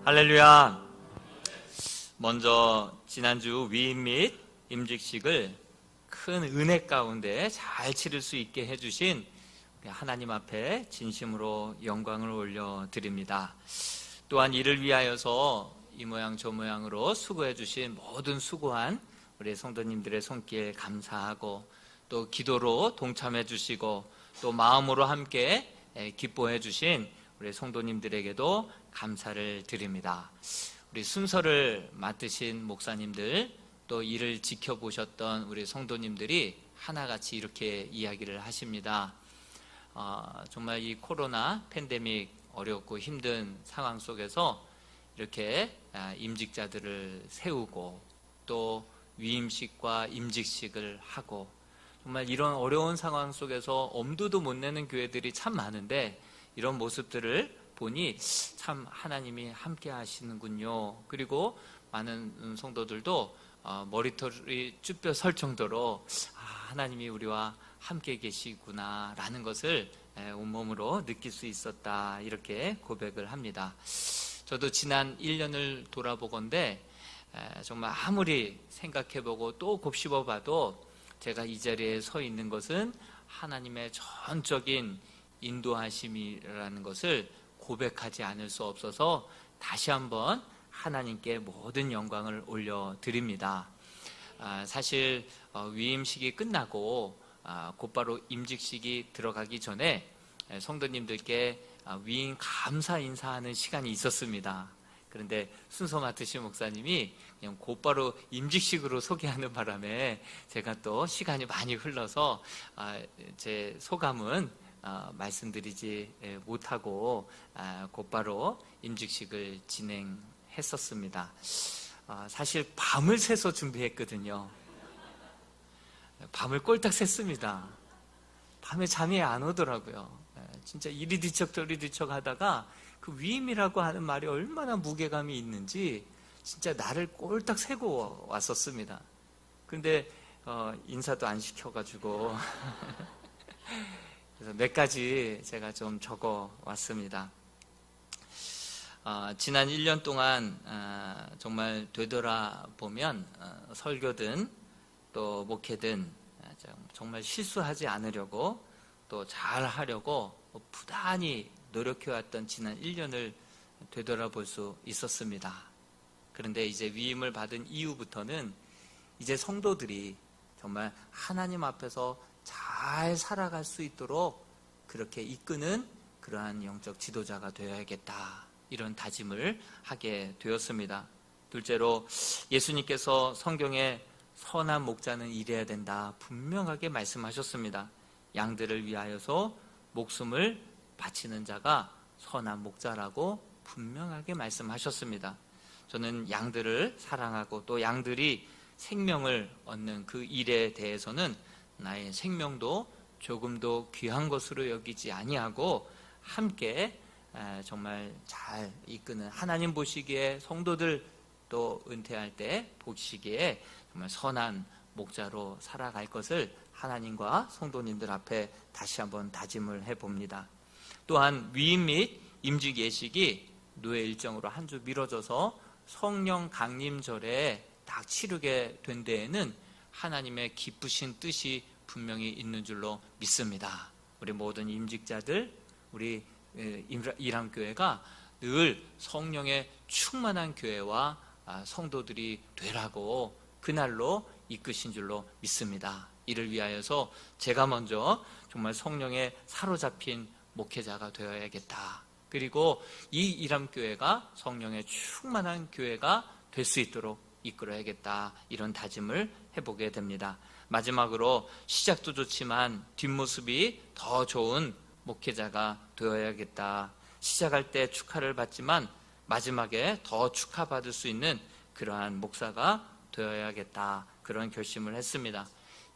할렐루야. 먼저 지난주 위임 및 임직식을 큰 은혜 가운데 잘 치를 수 있게 해주신 하나님 앞에 진심으로 영광을 올려드립니다. 또한 이를 위하여서 이 모양 저 모양으로 수고해 주신 모든 수고한 우리 성도님들의 손길 감사하고, 또 기도로 동참해 주시고 또 마음으로 함께 기뻐해 주신 우리 성도님들에게도 감사를 드립니다. 우리 순서를 맡으신 목사님들, 또 이를 지켜보셨던 우리 성도님들이 하나같이 이렇게 이야기를 하십니다. 정말 이 코로나 팬데믹 어렵고 힘든 상황 속에서 이렇게 임직자들을 세우고 또 위임식과 임직식을 하고, 정말 이런 어려운 상황 속에서 엄두도 못 내는 교회들이 참 많은데, 이런 모습들을 보니 참 하나님이 함께 하시는군요. 그리고 많은 성도들도 머리털이 쭈뼛 설 정도로 하나님이 우리와 함께 계시구나 라는 것을 온몸으로 느낄 수 있었다, 이렇게 고백을 합니다. 저도 지난 1년을 돌아보건대 정말 아무리 생각해보고 또 곱씹어봐도 제가 이 자리에 서 있는 것은 하나님의 전적인 인도하심이라는 것을 고백하지 않을 수 없어서 다시 한번 하나님께 모든 영광을 올려드립니다. 사실 위임식이 끝나고 곧바로 임직식이 들어가기 전에 성도님들께 위임 감사 인사하는 시간이 있었습니다. 그런데 순서 맡으신 목사님이 그냥 곧바로 임직식으로 소개하는 바람에 제가 또 시간이 많이 흘러서 제 소감은 말씀드리지 못하고 곧바로 임직식을 진행했었습니다. 사실 밤을 새서 준비했거든요. 밤을 꼴딱 샜습니다. 밤에 잠이 안 오더라고요. 진짜 이리 뒤척 저리 뒤척 하다가 그 위임이라고 하는 말이 얼마나 무게감이 있는지 진짜 나를 꼴딱 새고 왔었습니다. 근데 인사도 안 시켜가지고 그래서 몇 가지 제가 좀 적어 왔습니다. 지난 1년 동안 정말 되돌아보면 설교든 또 목회든 정말 실수하지 않으려고 또 잘하려고 부단히 노력해왔던 지난 1년을 되돌아볼 수 있었습니다. 그런데 이제 위임을 받은 이후부터는 이제 성도들이 정말 하나님 앞에서 잘 살아갈 수 있도록 그렇게 이끄는 그러한 영적 지도자가 되어야겠다, 이런 다짐을 하게 되었습니다. 둘째로, 예수님께서 성경에 선한 목자는 이래야 된다 분명하게 말씀하셨습니다. 양들을 위하여서 목숨을 바치는 자가 선한 목자라고 분명하게 말씀하셨습니다. 저는 양들을 사랑하고 또 양들이 생명을 얻는 그 일에 대해서는 나의 생명도 조금도 귀한 것으로 여기지 아니하고 함께 정말 잘 이끄는, 하나님 보시기에 성도들 또 은퇴할 때 보시기에 정말 선한 목자로 살아갈 것을 하나님과 성도님들 앞에 다시 한번 다짐을 해봅니다. 또한 위임 및 임직 예식이 노예 일정으로 한 주 미뤄져서 성령 강림절에 딱 치르게 된 데에는 하나님의 기쁘신 뜻이 분명히 있는 줄로 믿습니다. 우리 모든 임직자들, 우리 이람교회가 늘 성령의 충만한 교회와 성도들이 되라고 그날로 이끄신 줄로 믿습니다. 이를 위하여서 제가 먼저 정말 성령에 사로잡힌 목회자가 되어야겠다. 그리고 이 이람교회가 성령의 충만한 교회가 될 수 있도록 이끌어야겠다, 이런 다짐을 해보게 됩니다. 마지막으로, 시작도 좋지만 뒷모습이 더 좋은 목회자가 되어야겠다. 시작할 때 축하를 받지만 마지막에 더 축하받을 수 있는 그러한 목사가 되어야겠다, 그런 결심을 했습니다.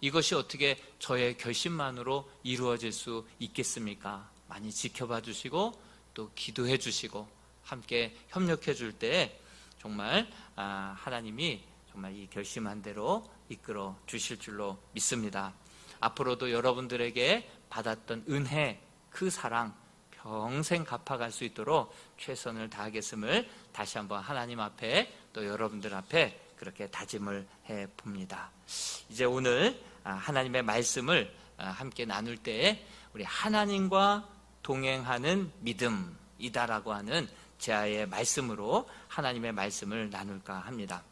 이것이 어떻게 저의 결심만으로 이루어질 수 있겠습니까? 많이 지켜봐 주시고 또 기도해 주시고 함께 협력해 줄 때 정말 하나님이 정말 이 결심한 대로 이끌어 주실 줄로 믿습니다. 앞으로도 여러분들에게 받았던 은혜, 그 사랑 평생 갚아갈 수 있도록 최선을 다하겠음을 다시 한번 하나님 앞에 또 여러분들 앞에 그렇게 다짐을 해봅니다. 이제 오늘 하나님의 말씀을 함께 나눌 때 우리 하나님과 동행하는 믿음이다라고 하는 제아의 말씀으로 하나님의 말씀을 나눌까 합니다.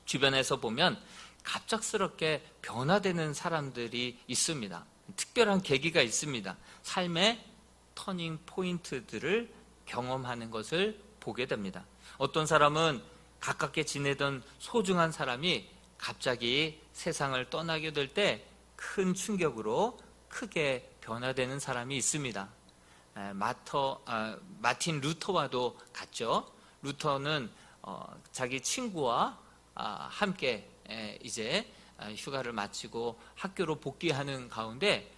주변에서 보면 갑작스럽게 변화되는 사람들이 있습니다. 특별한 계기가 있습니다. 삶의 터닝 포인트들을 경험하는 것을 보게 됩니다. 어떤 사람은 가깝게 지내던 소중한 사람이 갑자기 세상을 떠나게 될 때 큰 충격으로 크게 변화되는 사람이 있습니다. 마틴 루터와도 같죠. 루터는 자기 친구와 함께 이제 휴가를 마치고 학교로 복귀하는 가운데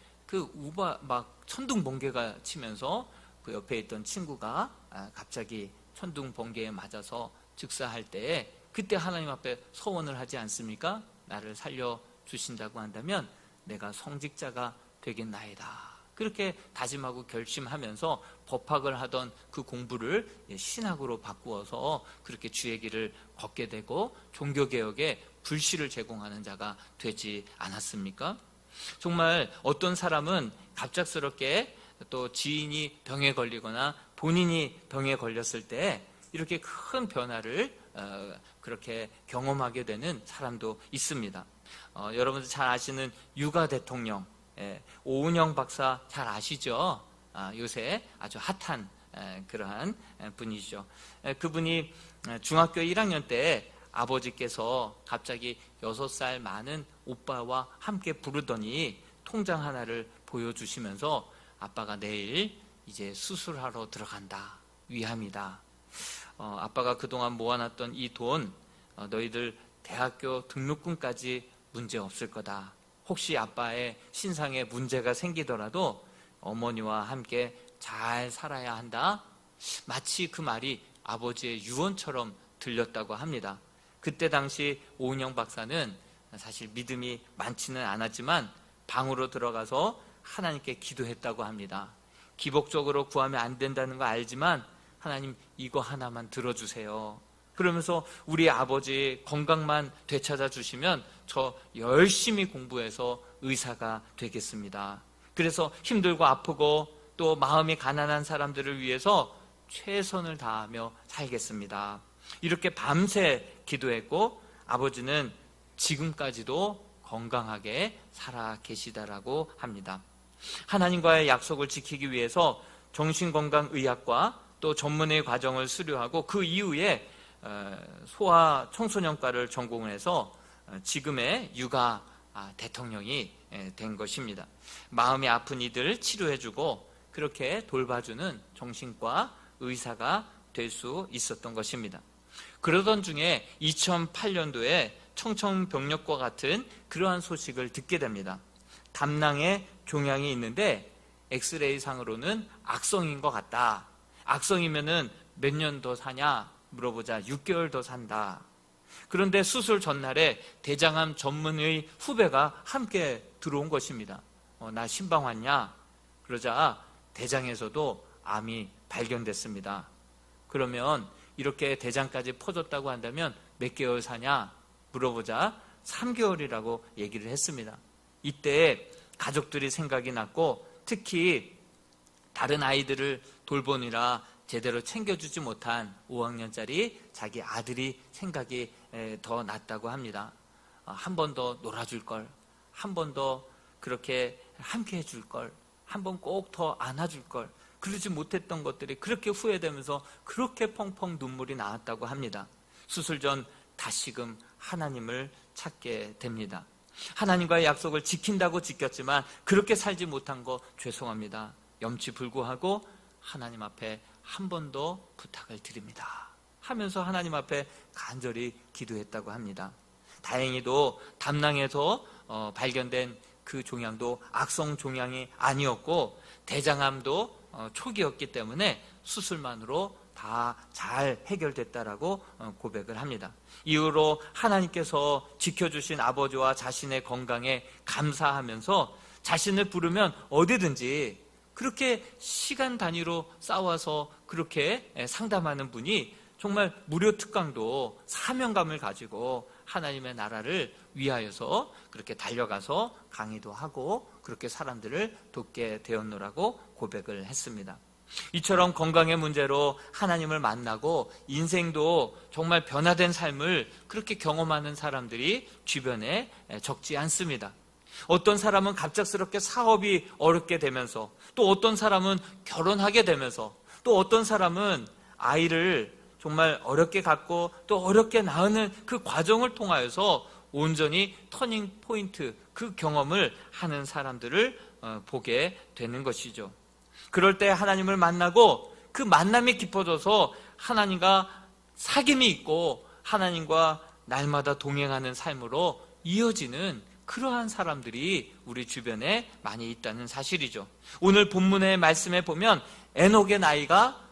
막 천둥 번개가 치면서 그 옆에 있던 친구가 갑자기 천둥 번개에 맞아서 즉사할 때 그때 하나님 앞에 서원을 하지 않습니까? 나를 살려주신다고 한다면 내가 성직자가 되겠나이다. 그렇게 다짐하고 결심하면서 법학을 하던 그 공부를 신학으로 바꾸어서 그렇게 주의 길을 걷게 되고 종교개혁에 불씨를 제공하는 자가 되지 않았습니까? 정말 어떤 사람은 갑작스럽게 또 지인이 병에 걸리거나 본인이 병에 걸렸을 때 이렇게 큰 변화를 그렇게 경험하게 되는 사람도 있습니다. 여러분들 잘 아시는 유가 대통령 오은영 박사 잘 아시죠? 요새 아주 핫한 그러한 분이죠. 그분이 중학교 1학년 때 아버지께서 갑자기 6살 많은 오빠와 함께 부르더니 통장 하나를 보여주시면서 아빠가 내일 이제 수술하러 들어간다. 위암이다. 아빠가 그동안 모아놨던 이 돈 너희들 대학교 등록금까지 문제 없을 거다. 혹시 아빠의 신상에 문제가 생기더라도 어머니와 함께 잘 살아야 한다. 마치 그 말이 아버지의 유언처럼 들렸다고 합니다. 그때 당시 오은영 박사는 사실 믿음이 많지는 않았지만 방으로 들어가서 하나님께 기도했다고 합니다. 기복적으로 구하면 안 된다는 거 알지만 하나님 이거 하나만 들어주세요. 그러면서 우리 아버지 건강만 되찾아 주시면 저 열심히 공부해서 의사가 되겠습니다. 그래서 힘들고 아프고 또 마음이 가난한 사람들을 위해서 최선을 다하며 살겠습니다. 이렇게 밤새 기도했고 아버지는 지금까지도 건강하게 살아 계시다라고 합니다. 하나님과의 약속을 지키기 위해서 정신건강의학과 또 전문의 과정을 수료하고 그 이후에 소아 청소년과를 전공을 해서 지금의 유가 대통령이 된 것입니다. 마음이 아픈 이들 치료해주고 그렇게 돌봐주는 정신과 의사가 될 수 있었던 것입니다. 그러던 중에 2008년도에 청천벽력과 같은 그러한 소식을 듣게 됩니다. 담낭에 종양이 있는데 엑스레이 상으로는 악성인 것 같다. 악성이면은 몇 년 더 사냐 물어보자 6개월 더 산다. 그런데 수술 전날에 대장암 전문의 후배가 함께 들어온 것입니다. 나 신방 왔냐? 그러자 대장에서도 암이 발견됐습니다. 그러면 이렇게 대장까지 퍼졌다고 한다면 몇 개월 사냐? 물어보자 3개월이라고 얘기를 했습니다. 이때 가족들이 생각이 났고 특히 다른 아이들을 돌보느라 제대로 챙겨주지 못한 5학년짜리 자기 아들이 생각이 더 났다고 합니다. 한 번 더 놀아줄 걸, 한 번 더 그렇게 함께 해줄 걸, 한 번 꼭 더 안아줄 걸, 그러지 못했던 것들이 그렇게 후회되면서 그렇게 펑펑 눈물이 나왔다고 합니다. 수술 전 다시금 하나님을 찾게 됩니다. 하나님과의 약속을 지킨다고 지켰지만 그렇게 살지 못한 거 죄송합니다. 염치불구하고 하나님 앞에 한 번 더 부탁을 드립니다 하면서 하나님 앞에 간절히 기도했다고 합니다. 다행히도 담낭에서 발견된 그 종양도 악성 종양이 아니었고 대장암도 초기였기 때문에 수술만으로 다 잘 해결됐다라고 고백을 합니다. 이후로 하나님께서 지켜주신 아버지와 자신의 건강에 감사하면서 자신을 부르면 어디든지 그렇게 시간 단위로 싸워서 그렇게 상담하는 분이 정말 무료 특강도 사명감을 가지고 하나님의 나라를 위하여서 그렇게 달려가서 강의도 하고 그렇게 사람들을 돕게 되었노라고 고백을 했습니다. 이처럼 건강의 문제로 하나님을 만나고 인생도 정말 변화된 삶을 그렇게 경험하는 사람들이 주변에 적지 않습니다. 어떤 사람은 갑작스럽게 사업이 어렵게 되면서, 또 어떤 사람은 결혼하게 되면서, 또 어떤 사람은 아이를 정말 어렵게 갖고 또 어렵게 낳는 그 과정을 통하여서 온전히 터닝 포인트, 그 경험을 하는 사람들을 보게 되는 것이죠. 그럴 때 하나님을 만나고 그 만남이 깊어져서 하나님과 사귐이 있고 하나님과 날마다 동행하는 삶으로 이어지는 그러한 사람들이 우리 주변에 많이 있다는 사실이죠. 오늘 본문의 말씀에 보면 에녹의 나이가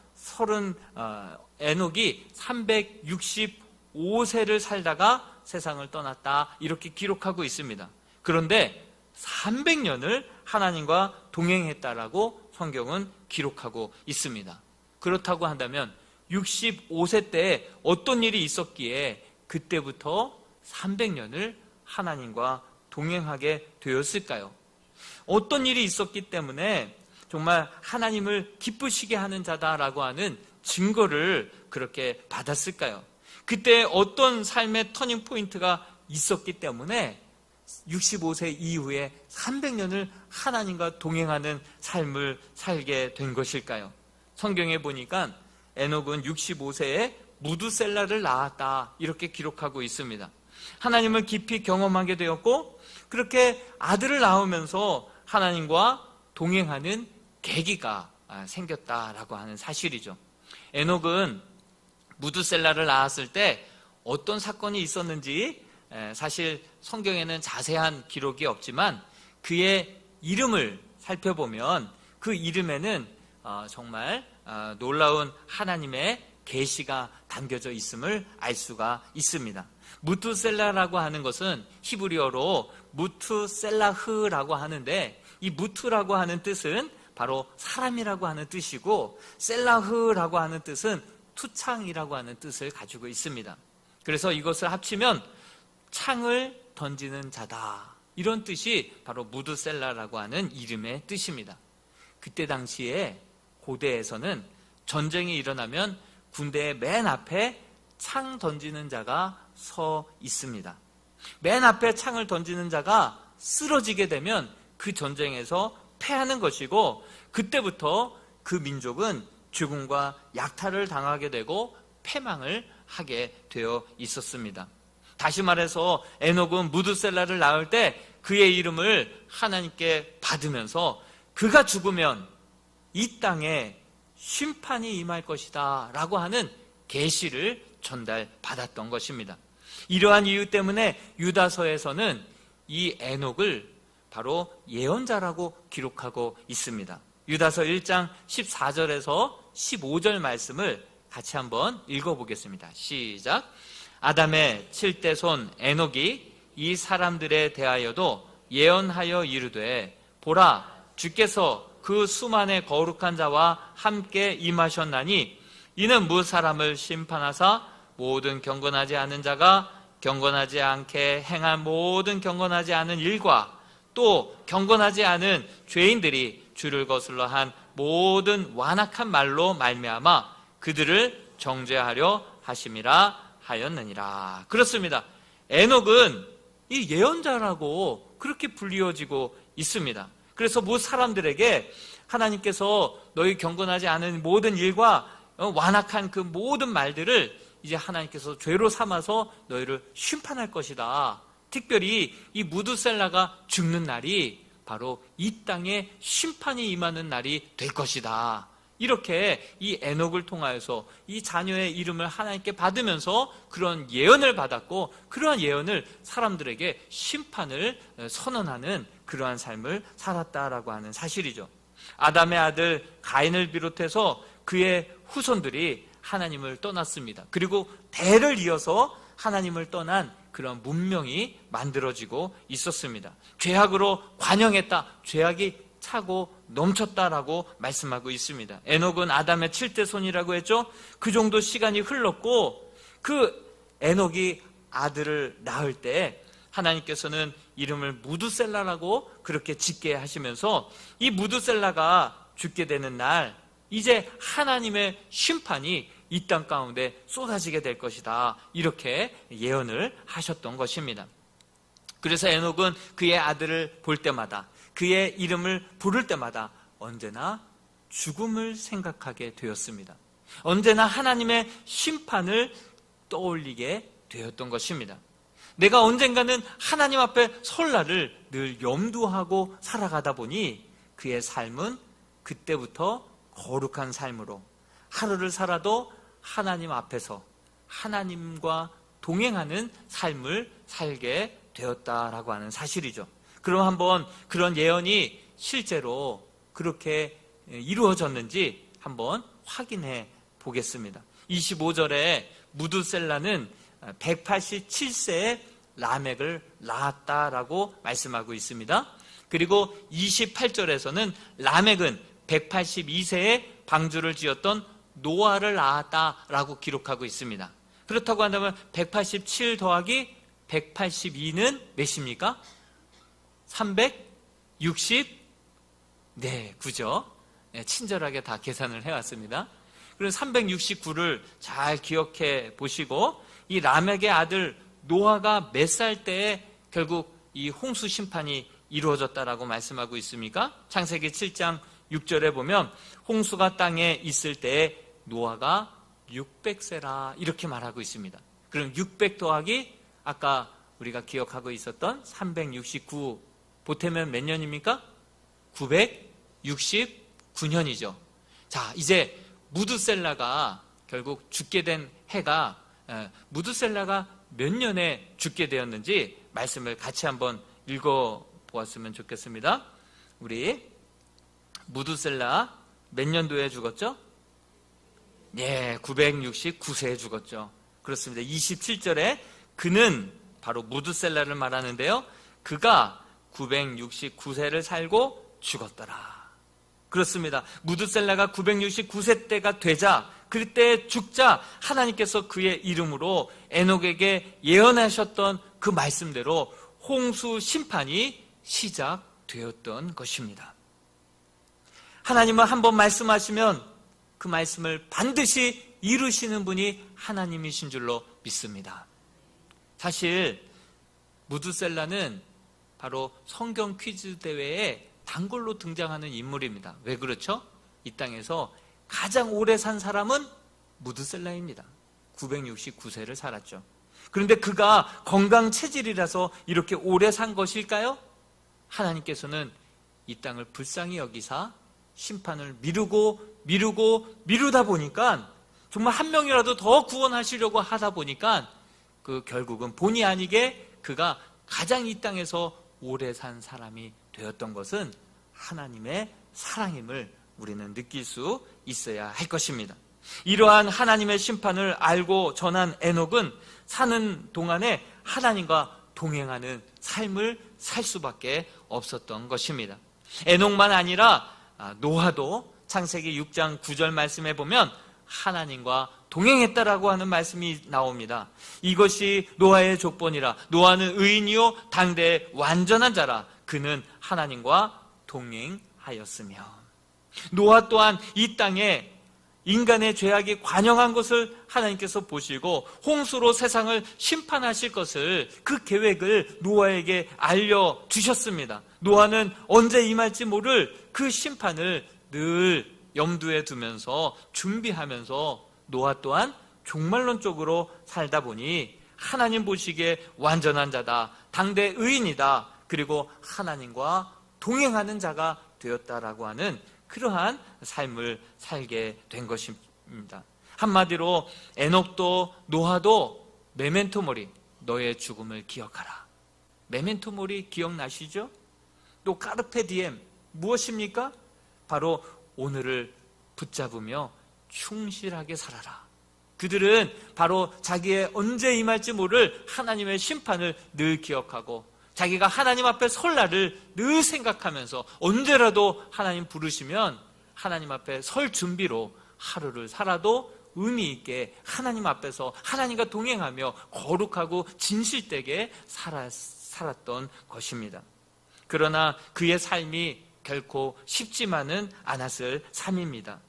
에녹이 365세를 살다가 세상을 떠났다, 이렇게 기록하고 있습니다. 그런데 300년을 하나님과 동행했다라고 성경은 기록하고 있습니다. 그렇다고 한다면 65세 때에 어떤 일이 있었기에 그때부터 300년을 하나님과 동행하게 되었을까요? 어떤 일이 있었기 때문에 정말 하나님을 기쁘시게 하는 자다라고 하는 증거를 그렇게 받았을까요? 그때 어떤 삶의 터닝 포인트가 있었기 때문에 65세 이후에 300년을 하나님과 동행하는 삶을 살게 된 것일까요? 성경에 보니까 에녹은 65세에 무두셀라를 낳았다, 이렇게 기록하고 있습니다. 하나님을 깊이 경험하게 되었고 그렇게 아들을 낳으면서 하나님과 동행하는 계기가 생겼다라고 하는 사실이죠. 에녹은 무두셀라를 낳았을 때 어떤 사건이 있었는지 사실 성경에는 자세한 기록이 없지만 그의 이름을 살펴보면 그 이름에는 정말 놀라운 하나님의 계시가 담겨져 있음을 알 수가 있습니다. 무투셀라라고 하는 것은 히브리어로 무투셀라흐라고 하는데, 이 무투라고 하는 뜻은 바로 사람이라고 하는 뜻이고 셀라흐라고 하는 뜻은 투창이라고 하는 뜻을 가지고 있습니다. 그래서 이것을 합치면 창을 던지는 자다, 이런 뜻이 바로 무두셀라라고 하는 이름의 뜻입니다. 그때 당시에 고대에서는 전쟁이 일어나면 군대의 맨 앞에 창 던지는 자가 서 있습니다. 맨 앞에 창을 던지는 자가 쓰러지게 되면 그 전쟁에서 패하는 것이고, 그때부터 그 민족은 죽음과 약탈을 당하게 되고 패망을 하게 되어 있었습니다. 다시 말해서 에녹은 무두셀라를 낳을 때 그의 이름을 하나님께 받으면서 그가 죽으면 이 땅에 심판이 임할 것이다 라고 하는 계시를 전달받았던 것입니다. 이러한 이유 때문에 유다서에서는 이 에녹을 바로 예언자라고 기록하고 있습니다. 유다서 1장 14절에서 15절 말씀을 같이 한번 읽어보겠습니다. 시작. 아담의 7대 손 에녹이 이 사람들에 대하여도 예언하여 이르되, 보라, 주께서 그 수만의 거룩한 자와 함께 임하셨나니 이는 무 사람을 심판하사 모든 경건하지 않은 자가 경건하지 않게 행한 모든 경건하지 않은 일과 또 경건하지 않은 죄인들이 주를 거슬러 한 모든 완악한 말로 말미암아 그들을 정죄하려 하심이라 하였느니라. 그렇습니다. 에녹은 이 예언자라고 그렇게 불리워지고 있습니다. 그래서 뭐 사람들에게 하나님께서 너희 경건하지 않은 모든 일과 완악한 그 모든 말들을 이제 하나님께서 죄로 삼아서 너희를 심판할 것이다. 특별히 이 무두셀라가 죽는 날이 바로 이 땅에 심판이 임하는 날이 될 것이다. 이렇게 이 에녹을 통하여서 이 자녀의 이름을 하나님께 받으면서 그런 예언을 받았고, 그러한 예언을 사람들에게 심판을 선언하는 그러한 삶을 살았다라고 하는 사실이죠. 아담의 아들 가인을 비롯해서 그의 후손들이 하나님을 떠났습니다. 그리고 대를 이어서 하나님을 떠난 그런 문명이 만들어지고 있었습니다. 죄악으로 관영했다, 죄악이 차고 넘쳤다라고 말씀하고 있습니다. 에녹은 아담의 7대 손이라고 했죠. 그 정도 시간이 흘렀고 그 에녹이 아들을 낳을 때 하나님께서는 이름을 무드셀라라고 그렇게 짓게 하시면서 이 무드셀라가 죽게 되는 날 이제 하나님의 심판이 이 땅 가운데 쏟아지게 될 것이다, 이렇게 예언을 하셨던 것입니다. 그래서 에녹은 그의 아들을 볼 때마다, 그의 이름을 부를 때마다 언제나 죽음을 생각하게 되었습니다. 언제나 하나님의 심판을 떠올리게 되었던 것입니다. 내가 언젠가는 하나님 앞에 설 날을 늘 염두하고 살아가다 보니 그의 삶은 그때부터 거룩한 삶으로 하루를 살아도 하나님 앞에서 하나님과 동행하는 삶을 살게 되었다라고 하는 사실이죠. 그럼 한번 그런 예언이 실제로 그렇게 이루어졌는지 한번 확인해 보겠습니다. 25절에 무드셀라는 187세에 라멕을 낳았다라고 말씀하고 있습니다. 그리고 28절에서는 라멕은 182세에 방주를 지었던 노아를 낳았다라고 기록하고 있습니다. 그렇다고 한다면 187 더하기 182는 몇입니까? 360? 네, 그죠? 네, 친절하게 다 계산을 해왔습니다. 그래서 369를 잘 기억해 보시고, 이 라멕의 아들 노아가 몇 살 때에 결국 이 홍수 심판이 이루어졌다라고 말씀하고 있습니까? 창세기 7장 6절에 보면 홍수가 땅에 있을 때에 노아가 600세라 이렇게 말하고 있습니다. 그럼 600 더하기 아까 우리가 기억하고 있었던 369 보태면 몇 년입니까? 969년이죠. 자, 이제 무드셀라가 결국 죽게 된 해가, 무드셀라가 몇 년에 죽게 되었는지 말씀을 같이 한번 읽어보았으면 좋겠습니다. 우리 무드셀라 몇 년도에 죽었죠? 네, 969세에 죽었죠. 그렇습니다. 27절에 그는 바로 무드셀라를 말하는데요, 그가 969세를 살고 죽었더라. 그렇습니다. 무드셀라가 969세 때가 되자, 그때 죽자 하나님께서 그의 이름으로 에녹에게 예언하셨던 그 말씀대로 홍수 심판이 시작되었던 것입니다. 하나님은 한번 말씀하시면 그 말씀을 반드시 이루시는 분이 하나님이신 줄로 믿습니다. 사실 무드셀라는 바로 성경 퀴즈 대회에 단골로 등장하는 인물입니다. 왜 그렇죠? 이 땅에서 가장 오래 산 사람은 무드셀라입니다. 969세를 살았죠. 그런데 그가 건강 체질이라서 이렇게 오래 산 것일까요? 하나님께서는 이 땅을 불쌍히 여기사 심판을 미루다 보니까, 정말 한 명이라도 더 구원하시려고 하다 보니까 그 결국은 본의 아니게 그가 가장 이 땅에서 오래 산 사람이 되었던 것은 하나님의 사랑임을 우리는 느낄 수 있어야 할 것입니다. 이러한 하나님의 심판을 알고 전한 에녹은 사는 동안에 하나님과 동행하는 삶을 살 수밖에 없었던 것입니다. 에녹만 아니라 노아도 창세기 6장 9절 말씀에 보면 하나님과 동행했다라고 하는 말씀이 나옵니다. 이것이 노아의 족본이라. 노아는 의인이요 당대의 완전한 자라. 그는 하나님과 동행하였으며. 노아 또한 이 땅에 인간의 죄악이 관영한 것을 하나님께서 보시고 홍수로 세상을 심판하실 것을, 그 계획을 노아에게 알려주셨습니다. 노아는 언제 임할지 모를 그 심판을 늘 염두에 두면서 준비하면서 노아 또한 종말론적으로 살다 보니 하나님 보시기에 완전한 자다, 당대 의인이다, 그리고 하나님과 동행하는 자가 되었다라고 하는 그러한 삶을 살게 된 것입니다. 한마디로 에녹도 노아도 메멘토 모리, 너의 죽음을 기억하라. 메멘토 모리 기억나시죠? 또 카르페 디엠, 무엇입니까? 바로 오늘을 붙잡으며 충실하게 살아라. 그들은 바로 자기의 언제 임할지 모를 하나님의 심판을 늘 기억하고 자기가 하나님 앞에 설 날을 늘 생각하면서 언제라도 하나님 부르시면 하나님 앞에 설 준비로 하루를 살아도 의미 있게 하나님 앞에서 하나님과 동행하며 거룩하고 진실되게 살았던 것입니다. 그러나 그의 삶이 결코 쉽지만은 않았을 삶입니다.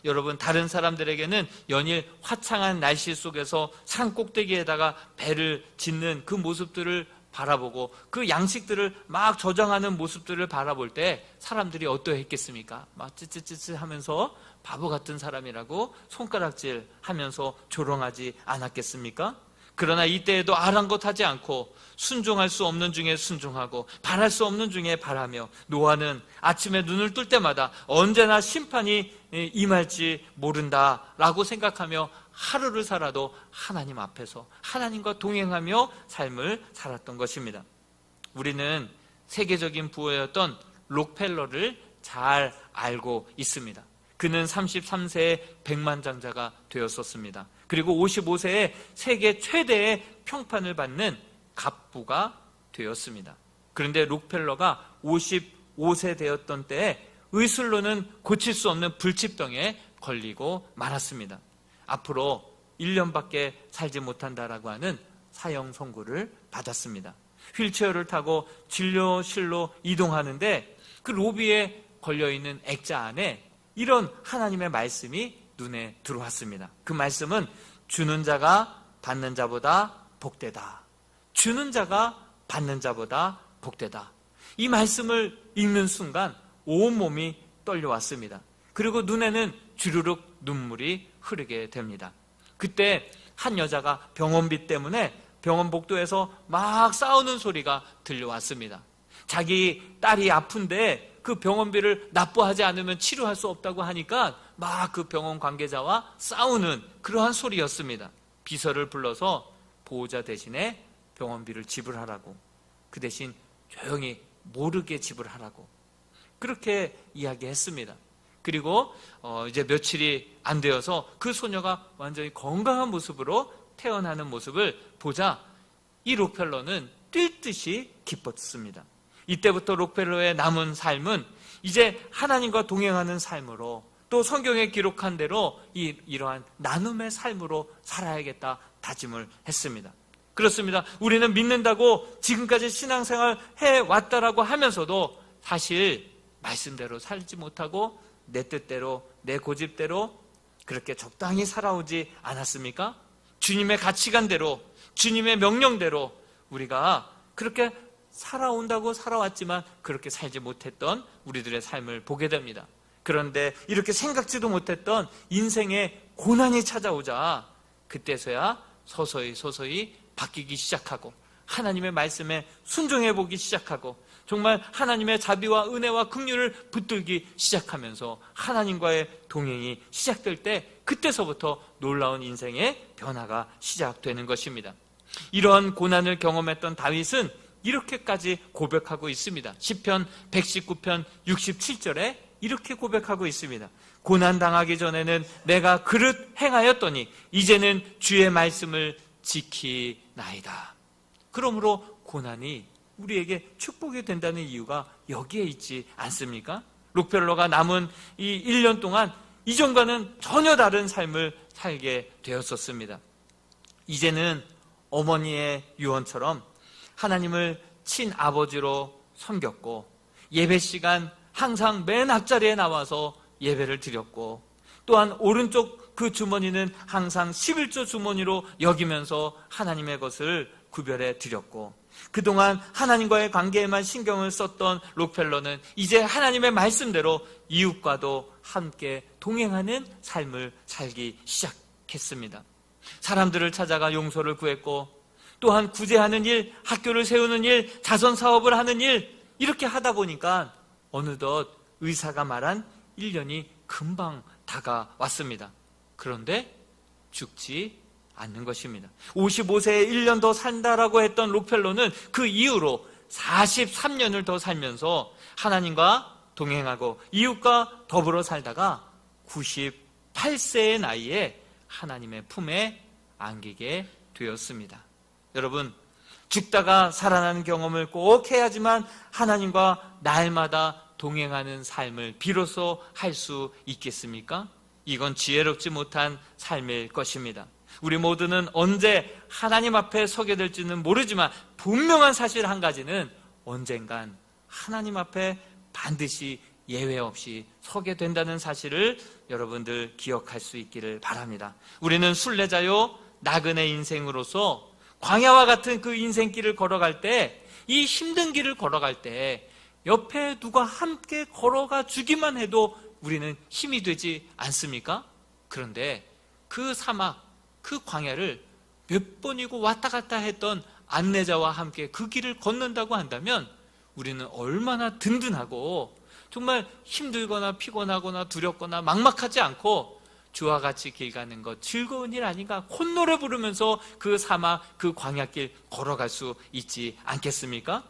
여러분, 다른 사람들에게는 연일 화창한 날씨 속에서 산 꼭대기에다가 배를 짓는 그 모습들을 바라보고 그 양식들을 막 저장하는 모습들을 바라볼 때 사람들이 어떠했겠습니까? 막 찌찌찌찌 하면서 바보 같은 사람이라고 손가락질 하면서 조롱하지 않았겠습니까? 그러나 이때에도 아랑곳하지 않고 순종할 수 없는 중에 순종하고 바랄 수 없는 중에 바라며 노아는 아침에 눈을 뜰 때마다 언제나 심판이 임할지 모른다라고 생각하며 하루를 살아도 하나님 앞에서 하나님과 동행하며 삶을 살았던 것입니다. 우리는 세계적인 부호였던 록펠러를 잘 알고 있습니다. 그는 33세에 백만장자가 되었었습니다. 그리고 55세에 세계 최대의 평판을 받는 갑부가 되었습니다. 그런데 록펠러가 55세 되었던 때에 의술로는 고칠 수 없는 불치병에 걸리고 말았습니다. 앞으로 1년밖에 살지 못한다라고 하는 사형 선고를 받았습니다. 휠체어를 타고 진료실로 이동하는데 그 로비에 걸려있는 액자 안에 이런 하나님의 말씀이 눈에 들어왔습니다. 그 말씀은 주는 자가 받는 자보다 복되다. 주는 자가 받는 자보다 복되다. 이 말씀을 읽는 순간 온몸이 떨려왔습니다. 그리고 눈에는 주르륵 눈물이 흐르게 됩니다. 그때 한 여자가 병원비 때문에 병원 복도에서 막 싸우는 소리가 들려왔습니다. 자기 딸이 아픈데 그 병원비를 납부하지 않으면 치료할 수 없다고 하니까 막 그 병원 관계자와 싸우는 그러한 소리였습니다. 비서를 불러서 보호자 대신에 병원비를 지불하라고, 그 대신 조용히 모르게 지불하라고 그렇게 이야기했습니다. 그리고 이제 며칠이 안 되어서 그 소녀가 완전히 건강한 모습으로 태어나는 모습을 보자 이 록펠러는 뛸 듯이 기뻤습니다. 이때부터 록펠러의 남은 삶은 이제 하나님과 동행하는 삶으로, 또 성경에 기록한 대로 이러한 나눔의 삶으로 살아야겠다 다짐을 했습니다. 그렇습니다. 우리는 믿는다고 지금까지 신앙생활 해왔다라고 하면서도 사실 말씀대로 살지 못하고 내 뜻대로, 내 고집대로 그렇게 적당히 살아오지 않았습니까? 주님의 가치관대로, 주님의 명령대로 우리가 그렇게 살아온다고 살아왔지만 그렇게 살지 못했던 우리들의 삶을 보게 됩니다. 그런데 이렇게 생각지도 못했던 인생의 고난이 찾아오자 그때서야 서서히 바뀌기 시작하고 하나님의 말씀에 순종해 보기 시작하고 정말 하나님의 자비와 은혜와 긍휼을 붙들기 시작하면서 하나님과의 동행이 시작될 때 그때서부터 놀라운 인생의 변화가 시작되는 것입니다. 이러한 고난을 경험했던 다윗은 이렇게까지 고백하고 있습니다. 시편 119편 67절에 이렇게 고백하고 있습니다. 고난당하기 전에는 내가 그릇 행하였더니 이제는 주의 말씀을 지키나이다. 그러므로 고난이 우리에게 축복이 된다는 이유가 여기에 있지 않습니까? 록펠러가 남은 이 1년 동안 이전과는 전혀 다른 삶을 살게 되었었습니다. 이제는 어머니의 유언처럼 하나님을 친아버지로 섬겼고 예배 시간 항상 맨 앞자리에 나와서 예배를 드렸고 또한 오른쪽 그 주머니는 항상 11조 주머니로 여기면서 하나님의 것을 구별해 드렸고 그동안 하나님과의 관계에만 신경을 썼던 록펠러는 이제 하나님의 말씀대로 이웃과도 함께 동행하는 삶을 살기 시작했습니다. 사람들을 찾아가 용서를 구했고 또한 구제하는 일, 학교를 세우는 일, 자선 사업을 하는 일 이렇게 하다 보니까 어느덧 의사가 말한 1년이 금방 다가왔습니다. 그런데 죽지 않는 것입니다. 55세에 1년 더 산다라고 했던 록펠러는 그 이후로 43년을 더 살면서 하나님과 동행하고 이웃과 더불어 살다가 98세의 나이에 하나님의 품에 안기게 되었습니다. 여러분, 죽다가 살아나는 경험을 꼭 해야지만 하나님과 날마다 동행하는 삶을 비로소 할 수 있겠습니까? 이건 지혜롭지 못한 삶일 것입니다. 우리 모두는 언제 하나님 앞에 서게 될지는 모르지만 분명한 사실 한 가지는 언젠간 하나님 앞에 반드시 예외 없이 서게 된다는 사실을 여러분들 기억할 수 있기를 바랍니다. 우리는 순례자요 나그네 인생으로서 광야와 같은 그 인생길을 걸어갈 때, 이 힘든 길을 걸어갈 때 옆에 누가 함께 걸어가 주기만 해도 우리는 힘이 되지 않습니까? 그런데 그 사막, 그 광야를 몇 번이고 왔다 갔다 했던 안내자와 함께 그 길을 걷는다고 한다면 우리는 얼마나 든든하고 정말 힘들거나 피곤하거나 두렵거나 막막하지 않고 주와 같이 길 가는 것 즐거운 일 아닌가, 콧노래 부르면서 그 사막, 그 광야길 걸어갈 수 있지 않겠습니까?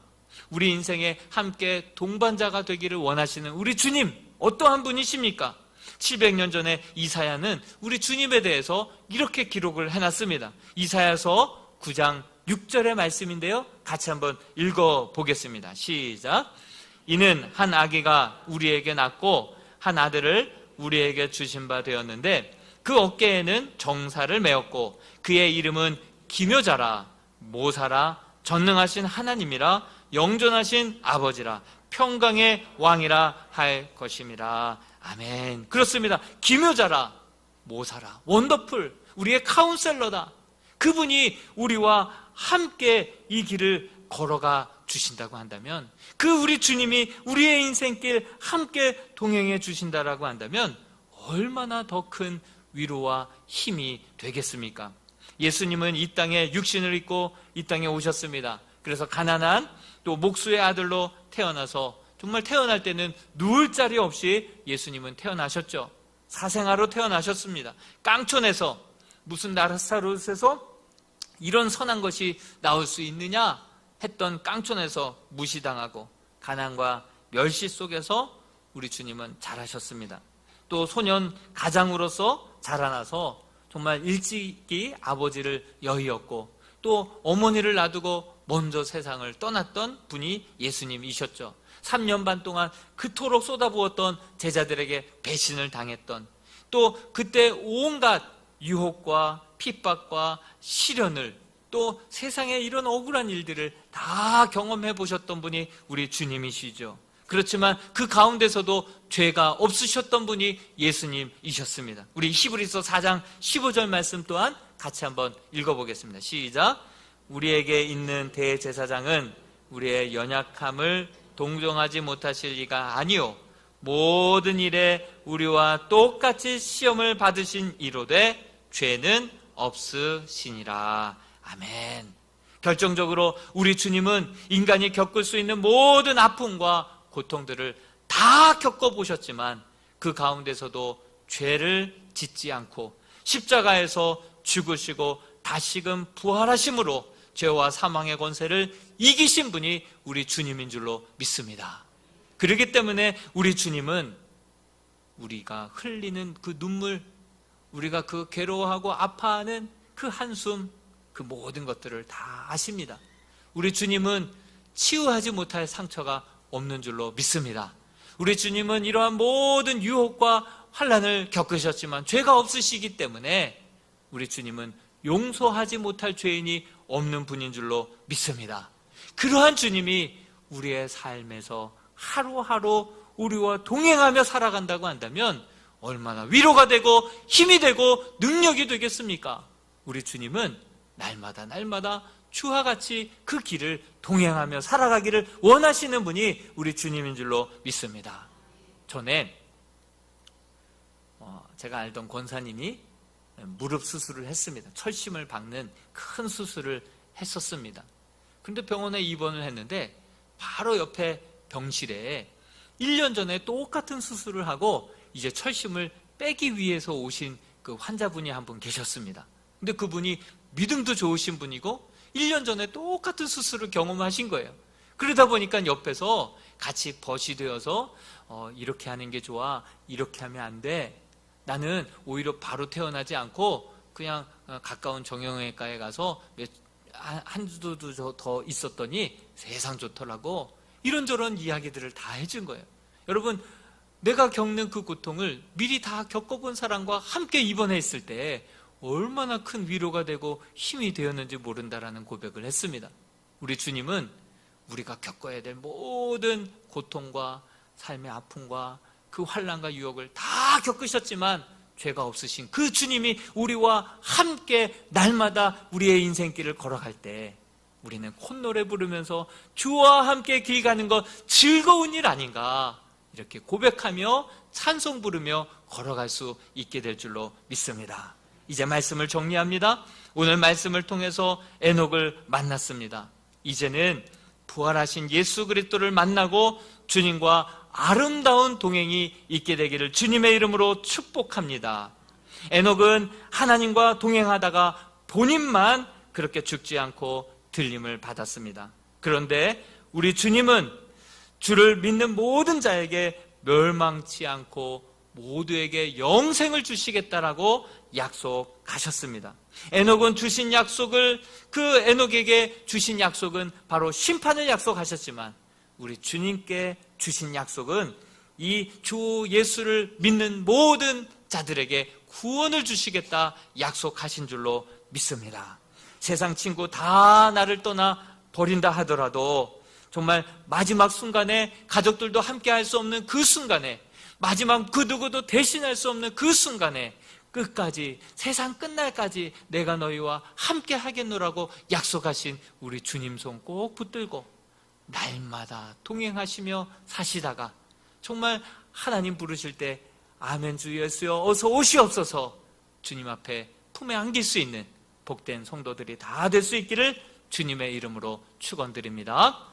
우리 인생에 함께 동반자가 되기를 원하시는 우리 주님, 어떠한 분이십니까? 700년 전에 이사야는 우리 주님에 대해서 이렇게 기록을 해놨습니다. 이사야서 9장 6절의 말씀인데요, 같이 한번 읽어보겠습니다. 시작. 이는 한 아기가 우리에게 낳고 한 아들을 우리에게 주신 바 되었는데 그 어깨에는 정사를 메었고 그의 이름은 기묘자라, 모사라, 전능하신 하나님이라, 영존하신 아버지라, 평강의 왕이라 할 것임이라. 아멘. 그렇습니다. 기묘자라, 모사라, 원더풀, 우리의 카운셀러다. 그분이 우리와 함께 이 길을 걸어가 주신다고 한다면, 그 우리 주님이 우리의 인생길 함께 동행해 주신다라고 한다면 얼마나 더 큰 위로와 힘이 되겠습니까? 예수님은 이 땅에 육신을 입고 이 땅에 오셨습니다. 그래서 가난한 또 목수의 아들로 태어나서 정말 태어날 때는 누울 자리 없이 예수님은 태어나셨죠. 사생아로 태어나셨습니다. 깡촌에서, 무슨 나사렛에서 이런 선한 것이 나올 수 있느냐 했던 깡촌에서 무시당하고 가난과 멸시 속에서 우리 주님은 자라셨습니다. 또 소년 가장으로서 자라나서 정말 일찍이 아버지를 여의었고 또 어머니를 놔두고 먼저 세상을 떠났던 분이 예수님이셨죠. 3년 반 동안 그토록 쏟아부었던 제자들에게 배신을 당했던, 또 그때 온갖 유혹과 핍박과 시련을, 또 세상에 이런 억울한 일들을 다 경험해 보셨던 분이 우리 주님이시죠. 그렇지만 그 가운데서도 죄가 없으셨던 분이 예수님이셨습니다. 우리 히브리서 4장 15절 말씀 또한 같이 한번 읽어보겠습니다. 시작. 우리에게 있는 대제사장은 우리의 연약함을 동정하지 못하실 리가 아니요 모든 일에 우리와 똑같이 시험을 받으신 이로되 죄는 없으시니라. 아멘. 결정적으로 우리 주님은 인간이 겪을 수 있는 모든 아픔과 고통들을 다 겪어보셨지만 그 가운데서도 죄를 짓지 않고 십자가에서 죽으시고 다시금 부활하심으로 죄와 사망의 권세를 이기신 분이 우리 주님인 줄로 믿습니다. 그렇기 때문에 우리 주님은 우리가 흘리는 그 눈물, 우리가 그 괴로워하고 아파하는 그 한숨, 그 모든 것들을 다 아십니다. 우리 주님은 치유하지 못할 상처가 없는 줄로 믿습니다. 우리 주님은 이러한 모든 유혹과 환난을 겪으셨지만 죄가 없으시기 때문에 우리 주님은 용서하지 못할 죄인이 없는 분인 줄로 믿습니다. 그러한 주님이 우리의 삶에서 하루하루 우리와 동행하며 살아간다고 한다면 얼마나 위로가 되고 힘이 되고 능력이 되겠습니까? 우리 주님은 날마다 주와 같이 그 길을 동행하며 살아가기를 원하시는 분이 우리 주님인 줄로 믿습니다. 전에 제가 알던 권사님이 무릎 수술을 했습니다. 철심을 박는 큰 수술을 했었습니다. 그런데 병원에 입원을 했는데 바로 옆에 병실에 1년 전에 똑같은 수술을 하고 이제 철심을 빼기 위해서 오신 그 환자분이 한 분 계셨습니다. 근데 그분이 믿음도 좋으신 분이고 1년 전에 똑같은 수술을 경험하신 거예요. 그러다 보니까 옆에서 같이 벗이 되어서 이렇게 하는 게 좋아, 이렇게 하면 안 돼, 나는 오히려 바로 태어나지 않고 그냥 가까운 정형외과에 가서 한두 더 있었더니 세상 좋더라고. 이런저런 이야기들을 다 해준 거예요. 여러분, 내가 겪는 그 고통을 미리 다 겪어본 사람과 함께 입원했을 때 얼마나 큰 위로가 되고 힘이 되었는지 모른다라는 고백을 했습니다. 우리 주님은 우리가 겪어야 될 모든 고통과 삶의 아픔과 그 환난과 유혹을 다 겪으셨지만 죄가 없으신 그 주님이 우리와 함께 날마다 우리의 인생길을 걸어갈 때 우리는 콧노래 부르면서 주와 함께 길 가는 것 즐거운 일 아닌가, 이렇게 고백하며 찬송 부르며 걸어갈 수 있게 될 줄로 믿습니다. 이제 말씀을 정리합니다. 오늘 말씀을 통해서 에녹을 만났습니다. 이제는 부활하신 예수 그리스도를 만나고 주님과 아름다운 동행이 있게 되기를 주님의 이름으로 축복합니다. 에녹은 하나님과 동행하다가 본인만 그렇게 죽지 않고 들림을 받았습니다. 그런데 우리 주님은 주를 믿는 모든 자에게 멸망치 않고 모두에게 영생을 주시겠다라고 약속하셨습니다. 에녹은 주신 약속을, 그 에녹에게 주신 약속은 바로 심판을 약속하셨지만 우리 주님께 주신 약속은 이 주 예수를 믿는 모든 자들에게 구원을 주시겠다 약속하신 줄로 믿습니다. 세상 친구 다 나를 떠나 버린다 하더라도 정말 마지막 순간에 가족들도 함께 할 수 없는 그 순간에, 마지막 그 누구도 대신할 수 없는 그 순간에 끝까지, 세상 끝날까지 내가 너희와 함께 하겠노라고 약속하신 우리 주님 손 꼭 붙들고 날마다 동행하시며 사시다가 정말 하나님 부르실 때 아멘 주 예수여 어서 오시옵소서 주님 앞에 품에 안길 수 있는 복된 성도들이 다 될 수 있기를 주님의 이름으로 축원드립니다.